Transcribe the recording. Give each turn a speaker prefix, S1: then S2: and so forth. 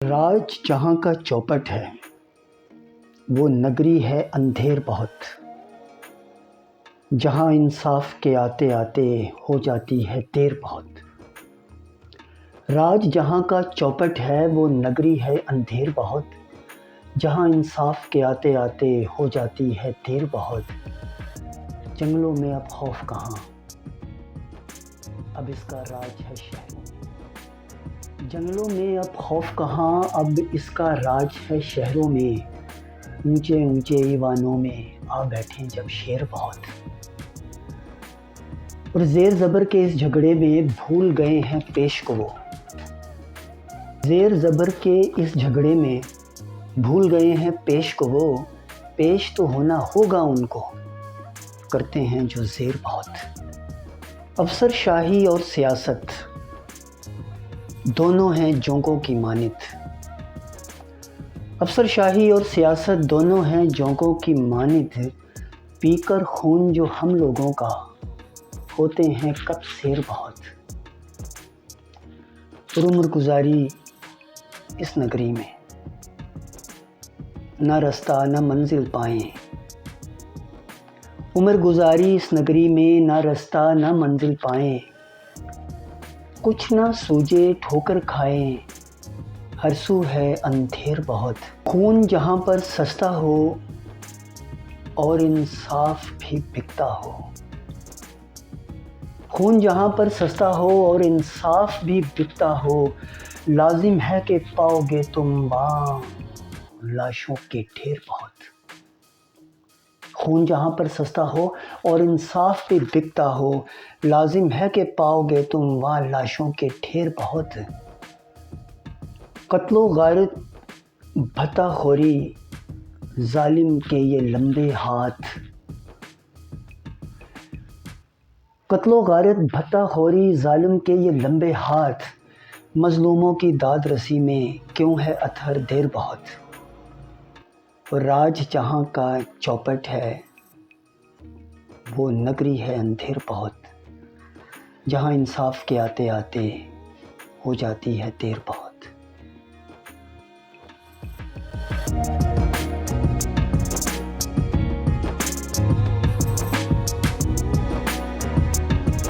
S1: राज जहाँ का चौपट है वो नगरी है अंधेर बहुत। जहाँ इंसाफ के आते आते हो जाती है देर बहुत। राज जहाँ का चौपट है वो नगरी है अंधेर बहुत। जहाँ इंसाफ के आते आते हो जाती है देर बहुत। जंगलों में अब खौफ कहाँ, अब इसका राज है शहरों में। जंगलों में अब खौफ कहाँ, अब इसका राज है शहरों में। ऊंचे ऊंचे ईवानों में आ बैठे जब शेर बहुत। और ज़ेर ज़बर के इस झगड़े में भूल गए हैं पेश को वो। ज़ेर ज़बर के इस झगड़े में भूल गए हैं पेश को वो। पेश तो होना होगा उनको, करते हैं जो ज़ेर बहुत। अफसर शाही और सियासत दोनों हैं जोंकों की मानित। अफसर शाही और सियासत दोनों हैं जोंकों की मानित। पीकर खून जो हम लोगों का, होते हैं कब शेर बहुत। और उम्र गुजारी इस नगरी में, न रास्ता न मंजिल पाएं। उम्र गुजारी इस नगरी में, न रास्ता न मंजिल पाएं। कुछ ना सूझे ठोकर खाएं, हर सू है अंधेर बहुत। खून जहाँ पर सस्ता हो और इंसाफ भी बिकता हो। खून जहाँ पर सस्ता हो और इंसाफ भी बिकता हो। लाजिम है कि पाओगे तुम वहाँ लाशों के ढेर बहुत। खून जहाँ पर सस्ता हो और इंसाफ भी बिकता हो। लाजिम है कि पाओगे तुम वहाँ लाशों के ढेर बहुत। कत्लो गारत भत्ताखोरी जालिम के ये लंबे हाथ। कत्लो गारत भत्ताखोरी जालिम के ये लंबे हाथ। मजलूमों की दाद रसी में क्यों है अथर देर बहुत। और राज जहाँ का चौपट है वो नगरी है अंधेर बहुत। जहाँ इंसाफ के आते आते हो जाती है देर बहुत।